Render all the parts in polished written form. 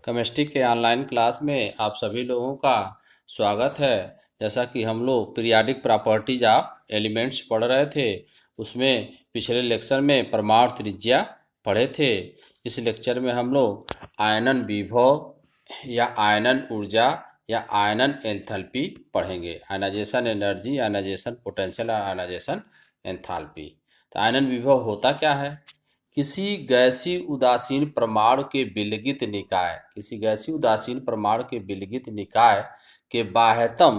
Chemistry के online class में आप सभी लोगों का स्वागत है। जैसा कि हम लोग पीरियाडिक प्रॉपर्टीज ऑफ एलिमेंट्स पढ़ रहे थे, उसमें पिछले लेक्चर में परमाणु त्रिज्या पढ़े थे। इस लेक्चर में हम लोग आयनन विभव या आयनन ऊर्जा या आयनन एंथैल्पी पढ़ेंगे। आयनाइजेशन एनर्जी, आयनाइजेशन पोटेंशियल और आयनाइजेशन एंथैल्पी। तो आयनन विभव होता क्या है? किसी गैसीय उदासीन परमाणु के विलगित निकाय के बाह्यतम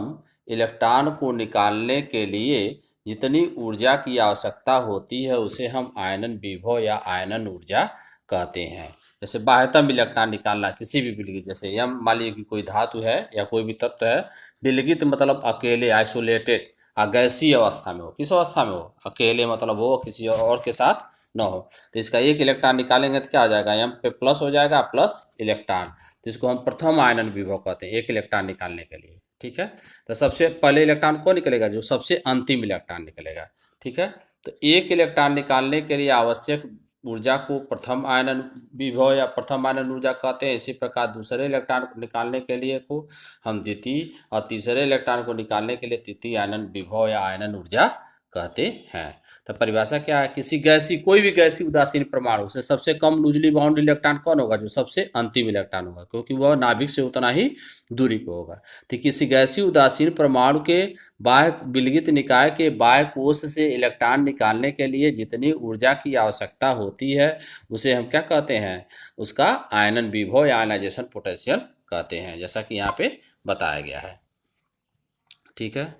इलेक्ट्रॉन को निकालने के लिए जितनी ऊर्जा की आवश्यकता होती है उसे हम आयनन विभव या आयनन ऊर्जा कहते हैं। जैसे बाह्यतम इलेक्ट्रॉन निकालना किसी भी विलगित, जैसे हम मान लीजिए कि कोई धातु है या कोई भी तत्व है, विलगित मतलब अकेले, आइसोलेटेड, गैसीय अवस्था में हो। किस अवस्था में हो? अकेले मतलब वो किसी और के साथ न हो। तो इसका एक इलेक्ट्रॉन निकालेंगे तो क्या हो जाएगा? एम पे प्लस हो जाएगा, प्लस इलेक्ट्रॉन। तो इसको हम प्रथम आयनन विभव कहते हैं, एक इलेक्ट्रॉन निकालने के लिए। ठीक है, तो सबसे पहले इलेक्ट्रॉन कौन निकलेगा? जो सबसे अंतिम इलेक्ट्रॉन निकलेगा। ठीक है, तो एक इलेक्ट्रॉन निकालने के लिए आवश्यक ऊर्जा को प्रथम आयनन विभव या प्रथम आयनन ऊर्जा कहते हैं। इसी प्रकार दूसरे इलेक्ट्रॉन को निकालने के लिए को हम द्वितीय और तीसरे इलेक्ट्रॉन को निकालने के लिए तृतीय आयनन विभव या आयनन ऊर्जा कहते हैं। तो परिभाषा क्या है? किसी गैसीय, कोई भी गैसीय उदासीन परमाणु से सबसे कम लूजली बाउंड इलेक्ट्रॉन कौन होगा? जो सबसे अंतिम इलेक्ट्रॉन होगा, क्योंकि वह नाभिक से उतना ही दूरी पर होगा। तो किसी गैसीय उदासीन परमाणु के बाह्य विलगित निकाय के बाह्य कोश से इलेक्ट्रॉन निकालने के लिए जितनी ऊर्जा की आवश्यकता होती है उसे हम क्या कहते हैं? उसका आयनन विभव या आयनाइजेशन पोटेंशियल कहते हैं, जैसा कि यहाँ पे बताया गया है। ठीक है,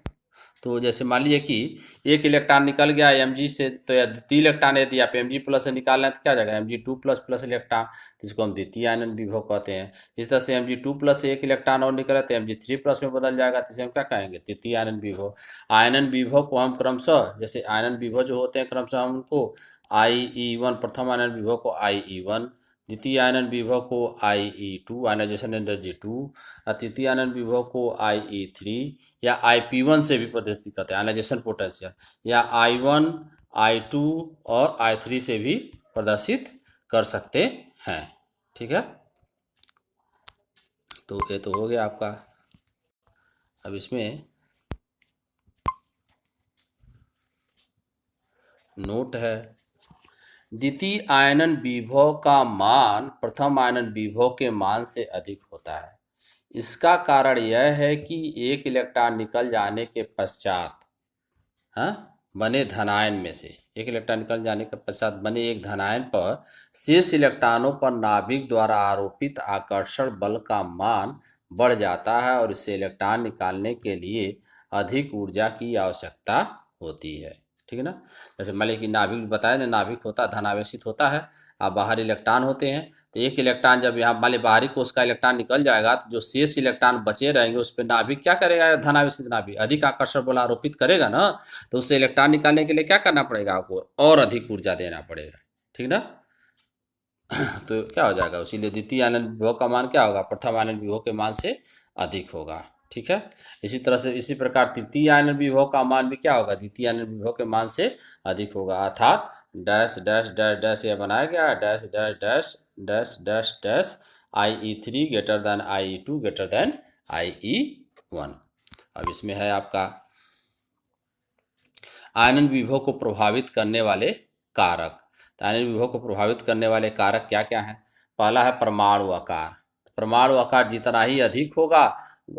तो जैसे मान लीजिए कि एक इलेक्ट्रॉन निकल गया Mg से, तो द्वितीय इलेक्ट्रॉन यदि आप Mg प्लस से निकाल लें तो क्या हो जाएगा? Mg2 प्लस प्लस इलेक्ट्रॉन, जिसको हम द्वितीय आयनन विभव कहते हैं। इस तरह से Mg2 प्लस से एक इलेक्ट्रॉन और निकला तो Mg3 प्लस में बदल जाएगा, तो इसे हम क्या कहेंगे? तृतीय आयनन विभव। आयनन विभव को हम क्रमशः, जैसे आयनन विभव जो होते हैं क्रमशः हम उनको IE1, प्रथम आयनन विभव को IE1, द्वितीय आयनन विभव को IE2, आयनाइजेशन एनर्जी 2, और तृतीय आयनन विभव को IE3 या IP1 से भी प्रदर्शित करते हैं, आयनाइजेशन पोटेंशियल, या I1, I2 और I3 से भी प्रदर्शित कर सकते हैं। ठीक है, तो ये तो हो गया आपका। अब इसमें नोट है, द्वितीय आयनन विभव का मान प्रथम आयनन विभव के मान से अधिक होता है। इसका कारण यह है कि एक इलेक्ट्रॉन निकल जाने के पश्चात बने धनायन में से, एक इलेक्ट्रॉन निकल जाने के पश्चात बने एक धनायन पर शेष इलेक्ट्रॉनों पर नाभिक द्वारा आरोपित आकर्षण बल का मान बढ़ जाता है और इससे इलेक्ट्रॉन निकालने के लिए अधिक ऊर्जा की आवश्यकता होती है। ठीक है ना? जैसे मान लीजिए कि नाभिक बताया ना, नाभिक होता धनावेशित होता है और बाहर इलेक्ट्रॉन होते हैं। तो एक इलेक्ट्रॉन जब यहाँ मान लीजिए बाहरी कोश का इलेक्ट्रॉन निकल जाएगा तो जो शेष इलेक्ट्रॉन बचे रहेंगे उस पर नाभिक क्या करेगा? धनावेशित नाभिक अधिक आकर्षण बल आरोपित करेगा ना, तो उससे इलेक्ट्रॉन निकालने के लिए क्या करना पड़ेगा? आपको और अधिक ऊर्जा देना पड़ेगा। ठीक ना? तो क्या हो जाएगा? इसीलिए द्वितीय आयनन विभव का मान क्या होगा? प्रथम आयनन विभव के मान से अधिक होगा। ठीक है, इसी तरह से इसी प्रकार तृतीय आयनन विभव का मान भी क्या होगा? द्वितीय आयनन विभव के मान से अधिक होगा। अर्थात डैश डैश डैश डैश यह बनाया गया, dash dash dash dash dash dash IE3 greater than IE2 greater than IE1। अब इसमें है आपका आयनन विभव को प्रभावित करने वाले कारक। तो आयनन विभव को प्रभावित करने वाले कारक क्या क्या हैं? पहला है परमाणु आकार। परमाणु आकार जितना ही अधिक होगा,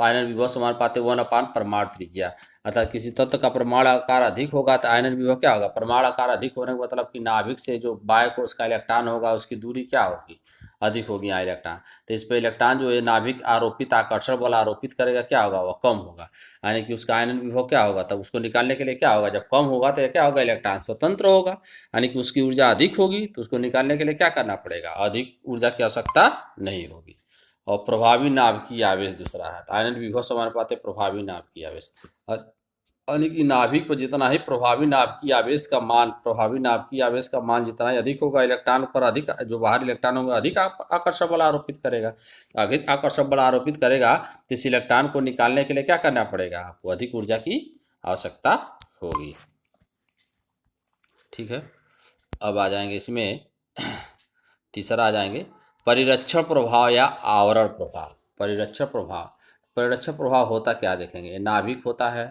आयनन विभव समानुपाती 1/, परमाणु त्रिज्या। अर्थात किसी तत्व का परमाणु आकार अधिक होगा तो आयनन विभव क्या होगा? परमाणु आकार अधिक होने का मतलब कि नाभिक से जो बाह्य कोश का इलेक्ट्रॉन होगा उसकी दूरी क्या होगी? अधिक होगी यहाँ इलेक्ट्रॉन। तो इस पर इलेक्ट्रॉन जो है नाभिक आरोपित आकर्षण बल आरोपित करेगा, क्या होगा? वह कम होगा, यानी कि उसका आयनन विभव क्या होगा? तब उसको निकालने के लिए क्या होगा? जब कम होगा तो क्या होगा? इलेक्ट्रॉन स्वतंत्र होगा, यानी कि उसकी ऊर्जा अधिक होगी, तो उसको निकालने के लिए क्या करना पड़ेगा? अधिक ऊर्जा की आवश्यकता नहीं होगी। और प्रभावी नाभिकीय आवेश दूसरा है, आयनन विभव समानुपाती प्रभावी नाभिकीय आवेश, यानी कि नाभिक पर जितना ही प्रभावी नाभिकीय आवेश का मान जितना ही अधिक होगा, इलेक्ट्रॉन पर अधिक, जो बाहर इलेक्ट्रॉन होगा अधिक आकर्षण बल आरोपित करेगा। अधिक आकर्षण बल आरोपित करेगा तो इस इलेक्ट्रॉन को निकालने के लिए क्या करना पड़ेगा? आपको अधिक ऊर्जा की आवश्यकता होगी। ठीक है, अब आ जाएंगे इसमें तीसरा आ जाएंगे परिरक्षण प्रभाव या आवरण प्रभाव। परिरक्षण प्रभाव होता क्या देखेंगे, नाभिक होता है,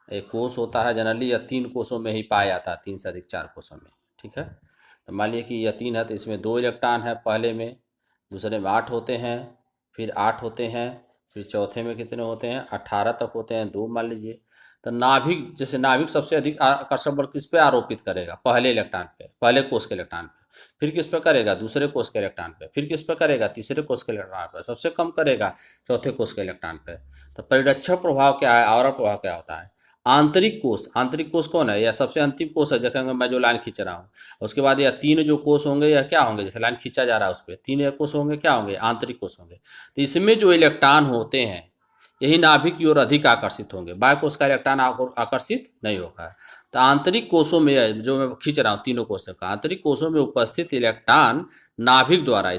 एक कोष होता है, जनरली यह 3 कोषों में ही पाया जाता है, 3 से अधिक 4 कोषों में। ठीक है, तो मान लीजिए कि यह 3 है, तो इसमें 2 इलेक्ट्रॉन है पहले में, दूसरे में 8 होते हैं, फिर 8 होते हैं, फिर चौथे में कितने होते हैं, 18 तक होते हैं, 2 मान लीजिए। तो नाभिक, जैसे नाभिक सबसे अधिक आकर्षण बल किस पे आरोपित करेगा, पहले इलेक्ट्रॉन पे, पहले कोष के इलेक्ट्रॉन पे। फिर किस पे करेगा, दूसरे कोष के इलेक्ट्रॉन पे। फिर किस पे करेगा, तीसरे कोष के इलेक्ट्रॉन पे। सबसे कम करेगा चौथे कोष के इलेक्ट्रॉन पे। तो परिरक्षण प्रभाव क्या है, आवरण प्रभाव क्या होता है। आंतरिक कोष कौन है, यह सबसे अंतिम कोष है, देखेंगे मैं जो लाइन खींच रहा हूँ। उसके बाद यह 3 जो कोष होंगे यह क्या होंगे, जैसे लाइन खींचा जा रहा है उस पर 3 कोष होंगे, क्या होंगे, आंतरिक कोष होंगे। तो इसमें जो इलेक्ट्रॉन होते हैं यही नाभिक की ओर अधिक आकर्षित होंगे, बाह्य कोष का इलेक्ट्रॉन आकर्षित नहीं होगा। तो आंतरिक कोषों में जो मैं खींच रहा हूँ 3 कोषों का, आंतरिक कोषों में उपस्थित इलेक्ट्रॉन नाभिक द्वारा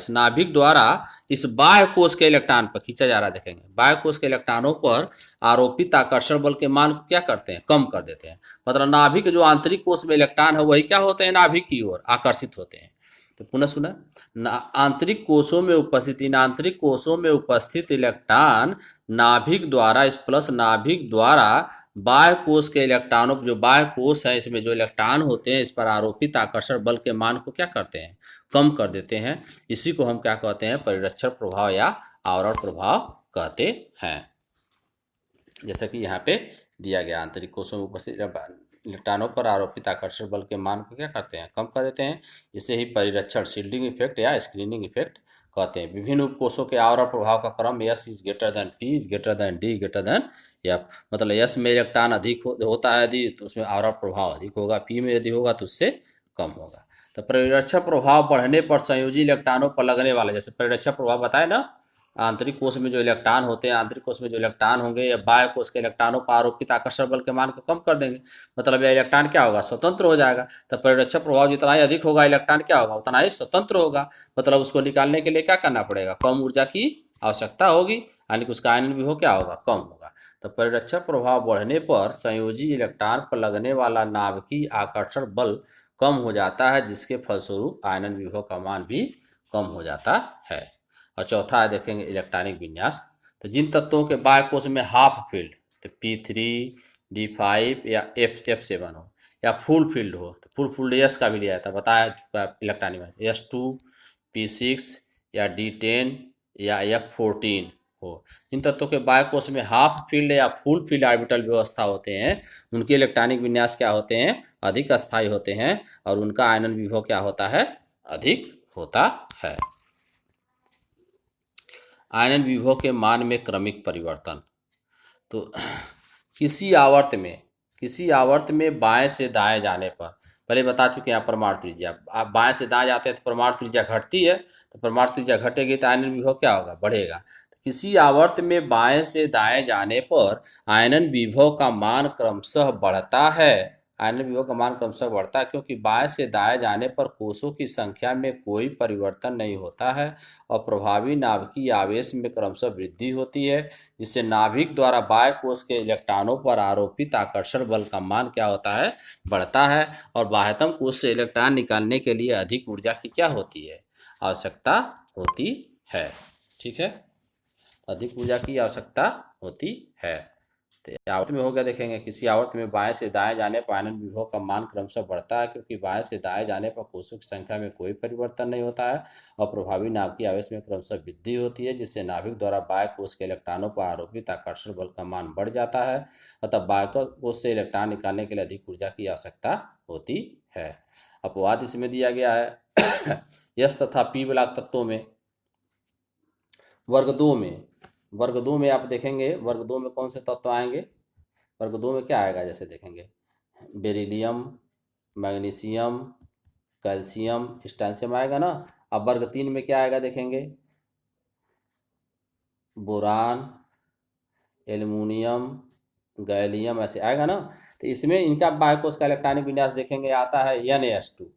इस बाह्य कोष के इलेक्ट्रॉन पर खींचा जा रहा है, देखेंगे बाह्य कोष के इलेक्ट्रॉनों पर आरोपित आकर्षण बल के मान को क्या करते हैं, कम कर देते हैं। मतलब नाभिक जो आंतरिक कोष में इलेक्ट्रॉन है वही क्या होते हैं, नाभिक की ओर आकर्षित होते हैं। तो पुनः सुना, आंतरिक कोषों में उपस्थित इलेक्ट्रॉन नाभिक द्वारा, इस प्लस नाभिक द्वारा बाह्य कोष के इलेक्ट्रॉनों, जो बाह्य कोष है इसमें जो इलेक्ट्रॉन होते हैं इस पर आरोपित आकर्षण बल के मान को क्या करते हैं, कम कर देते हैं। इसी को हम क्या कहते हैं, परिरक्षण प्रभाव या आवरण प्रभाव कहते हैं। जैसा कि यहाँ पे दिया गया, आंतरिक कोषों में उपस्थित इलेक्ट्रॉनों पर आरोपित आकर्षण बल के मान को क्या करते हैं, कम कर देते हैं। इसे ही परिरक्षण, शील्डिंग इफेक्ट या स्क्रीनिंग इफेक्ट कहते हैं। विभिन्न उपकोषों के आवरण प्रभाव का क्रम S is greater than P is greater than D greater than F। मतलब S में इलेक्ट्रॉन अधिक होता है यदि, तो उसमें आवरण प्रभाव अधिक होगा, P में यदि होगा तो उससे कम होगा। तो परिरक्षण प्रभाव बढ़ने पर संयोजी इलेक्ट्रॉनों पर लगने वाला, जैसे परिरक्षण प्रभाव बताए ना, आंतरिक कोष में जो इलेक्ट्रॉन होते हैं, आंतरिक कोष में जो इलेक्ट्रॉन होंगे या बाह्य कोष के इलेक्ट्रॉनों पर आरोपित आकर्षण बल के मान को कम कर देंगे। मतलब यह इलेक्ट्रॉन क्या होगा, स्वतंत्र हो जाएगा। तो परिरक्षण प्रभाव जितना ही अधिक होगा इलेक्ट्रॉन क्या होगा, उतना ही स्वतंत्र होगा। मतलब उसको निकालने के लिए क्या करना पड़ेगा, कम ऊर्जा की आवश्यकता होगी, यानी कि उसका आयनन विभव क्या होगा, कम होगा। तो परिरक्षण प्रभाव बढ़ने पर संयोजी इलेक्ट्रॉन पर लगने वाला नाभिकीय आकर्षण बल कम हो जाता है, जिसके फलस्वरूप आयनन विभव का मान भी कम हो जाता है। और चौथा है देखेंगे इलेक्ट्रॉनिक विन्यास। तो जिन तत्वों के बाह्य कोष में हाफ फील्ड, तो P3 D5 या F7 हो, या फुल फील्ड हो, तो फुल फील्ड S का भी लिया जाता है, बताया चुका इलेक्ट्रॉनिक विन्यास, S2 P6 या D10 या F14 हो। इन तत्वों के बाह्य कोष में हाफ फील्ड या फुल फील्ड ऑर्बिटल व्यवस्था होते हैं, उनके इलेक्ट्रॉनिक विन्यास क्या होते हैं, अधिक अस्थायी होते हैं, और उनका आयनन विभव क्या होता है, अधिक होता है। आयनन विभव के मान में क्रमिक परिवर्तन। तो किसी आवर्त में बाएं से दाएं जाने पर, पहले बता चुके हैं परमाणु त्रिज्या, आप बाएं से दाएं जाते हैं तो परमाणु त्रिज्या घटती है, तो परमाणु त्रिज्या घटेगी तो आयनन विभव क्या होगा, बढ़ेगा। तो किसी आवर्त में बाएं से दाएं जाने पर आयनन विभव का मान क्रमशः बढ़ता है। आयनन विभव का मान क्रमशः बढ़ता है क्योंकि बाएं से दाएं जाने पर कोषों की संख्या में कोई परिवर्तन नहीं होता है और प्रभावी नाभिकीय आवेश में क्रमशः वृद्धि होती है, जिससे नाभिक द्वारा बाह्य कोष के इलेक्ट्रॉनों पर आरोपित आकर्षण बल का मान क्या होता है, बढ़ता है। और बाह्यतम कोष से इलेक्ट्रॉन निकालने के लिए अधिक ऊर्जा की क्या होती है, आवश्यकता होती है। ठीक है, अधिक ऊर्जा की आवश्यकता होती है। तो आवर्त में हो गया, देखेंगे किसी आवर्त में बाएं से दाएं जाने पर आयनन विभव का मान क्रमशः बढ़ता है क्योंकि बाएं से दाएं जाने पर कोषों की संख्या में कोई परिवर्तन नहीं होता है और प्रभावी नाभिकीय आवेश में क्रमशः वृद्धि होती है, जिससे नाभिक द्वारा बाह्य कोष के इलेक्ट्रॉनों पर आरोपित आकर्षण बल का मान बढ़ जाता है। अतः बाह्य कोष से इलेक्ट्रॉन निकालने के लिए अधिक ऊर्जा की आवश्यकता होती है। अपवाद इसमें दिया गया है यस तथा पी ब्लॉक तत्वों में। वर्ग दो में आप देखेंगे, वर्ग दो में कौन से तत्व आएंगे, वर्ग दो में क्या आएगा, जैसे देखेंगे बेरिलियम, मैग्नीशियम, कैल्शियम, स्ट्रोंशियम आएगा ना। अब वर्ग तीन में क्या आएगा, देखेंगे बोरान, एल्युमिनियम, गैलियम, ऐसे आएगा ना। तो इसमें इनका बाह्य कोष का इलेक्ट्रॉनिक विन्यास देखेंगे आता है Na+2,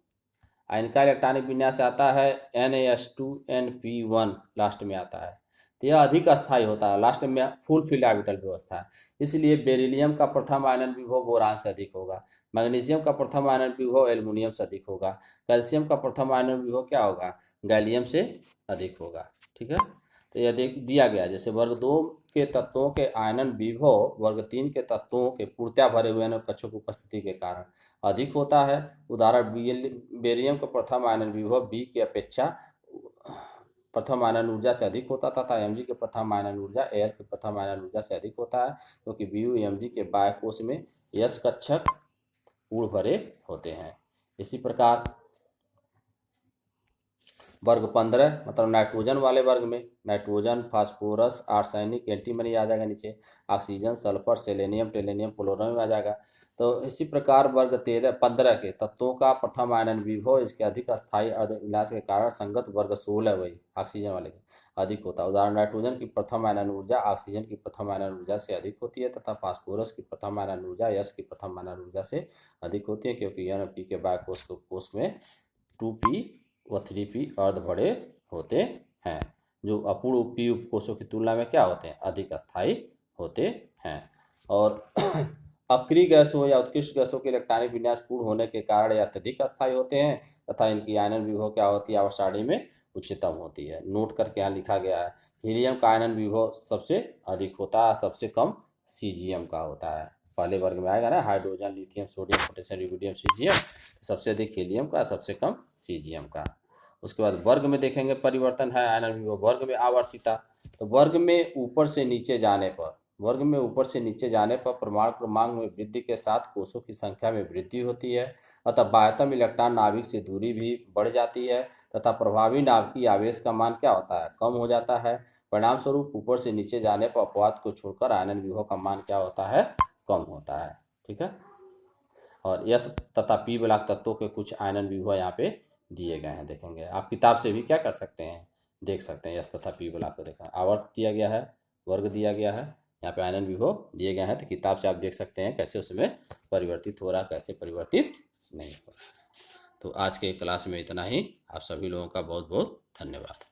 इनका इलेक्ट्रॉनिक विन्यास आता है Na+2Np1, लास्ट में आता है। तो यह अधिक अस्थायी होता है, लास्ट में फुल फील्ड ऑर्बिटल व्यवस्था है। इसलिए बेरिलियम का प्रथम आयनन विभव बोरान से अधिक होगा, मैग्नीशियम का प्रथम आयनन विभव एल्युमिनियम से अधिक होगा, कैल्शियम का प्रथम आयनन विभव क्या होगा, गैलियम से अधिक होगा। ठीक है, तो यह दिया गया, जैसे वर्ग 2 के तत्वों के आयनन विभव वर्ग 3 के तत्वों के पूर्णतया भरे हुए आयनन कक्षों की उपस्थिति के कारण अधिक होता है। उदाहरण, बेरियम का प्रथम आयनन विभव बी की अपेक्षा प्रथम आयनन ऊर्जा से अधिक होता था तथा एमजी के प्रथम आयनन ऊर्जा एयर के प्रथम आयनन ऊर्जा से अधिक होता है, क्योंकि बीयू एमजी के बाह्य कोश में यस कक्षक पूर्ण भरे होते हैं। इसी प्रकार वर्ग 15 मतलब नाइट्रोजन वाले वर्ग में नाइट्रोजन, फास्फोरस, आर्सेनिक, एंटीमनी आ जाएगा नीचे, ऑक्सीजन, सल्फर, सेलेनियम, टेलेनियम, पोलोनियम आ जाएगा। तो इसी प्रकार वर्ग 15 के तत्वों का प्रथम आयनन विभव इसके अधिक स्थायी अर्धविन्यास के कारण संगत वर्ग 16 वही ऑक्सीजन वाले के अधिक होता है। उदाहरण, नाइट्रोजन की प्रथम आयनन ऊर्जा ऑक्सीजन की प्रथम आयनन ऊर्जा से अधिक होती है तथा फास्फोरस की प्रथम आयनन ऊर्जा यस की प्रथम आयनन ऊर्जा से अधिक होती है, क्योंकि एन और टी के बाह्य कोश में 2p व 3p अर्ध बड़े होते हैं, जो अपूर्ण p उपकोषों की तुलना में क्या होते हैं, अधिक स्थायी होते हैं। और अक्रिय गैसों या उत्कृष्ट गैसों के इलेक्ट्रॉनिक विन्यास पूर्ण होने के कारण ये अत्यधिक अस्थायी होते हैं तथा इनकी आयनन विभव क्या होती है, आवर्त सारणी में उच्चतम होती है। नोट करके यहाँ लिखा गया है, हीलियम का आयनन विभव सबसे अधिक होता है, सबसे कम सीजियम का होता है। पहले वर्ग में आएगा ना, hydrogen, lithium, sodium, potassium, rubidium, caesium, सबसे अधिक हीलियम का, सबसे कम सीजियम का। उसके बाद वर्ग में देखेंगे परिवर्तन है आयनन विभव वर्ग में आवर्तिता। तो वर्ग में ऊपर से नीचे जाने पर परमाणु क्रमांक में वृद्धि के साथ कोषों की संख्या में वृद्धि होती है, अतः बाह्यतम इलेक्ट्रॉन नाभिक से दूरी भी बढ़ जाती है तथा प्रभावी नाभिकीय आवेश का मान क्या होता है, कम हो जाता है। परिणाम स्वरूप ऊपर से नीचे जाने पर अपवाद को छोड़कर आयनन विभव का मान क्या होता है, कम होता है। ठीक है, और यस तथा पी ब्लॉक तत्वों के कुछ आयनन विभव यहाँ पे दिए गए हैं, देखेंगे आप किताब से भी क्या कर सकते हैं, देख सकते हैं। यस तथा पी ब्लॉक को देखा, आवर्त दिया गया है, वर्ग दिया गया है, यहाँ पे आयनन विभव दिए गए हैं, तो किताब से आप देख सकते हैं कैसे उसमें परिवर्तित हो रहा है, कैसे परिवर्तित नहीं हो रहा है। तो आज के क्लास में इतना ही। आप सभी लोगों का बहुत बहुत धन्यवाद।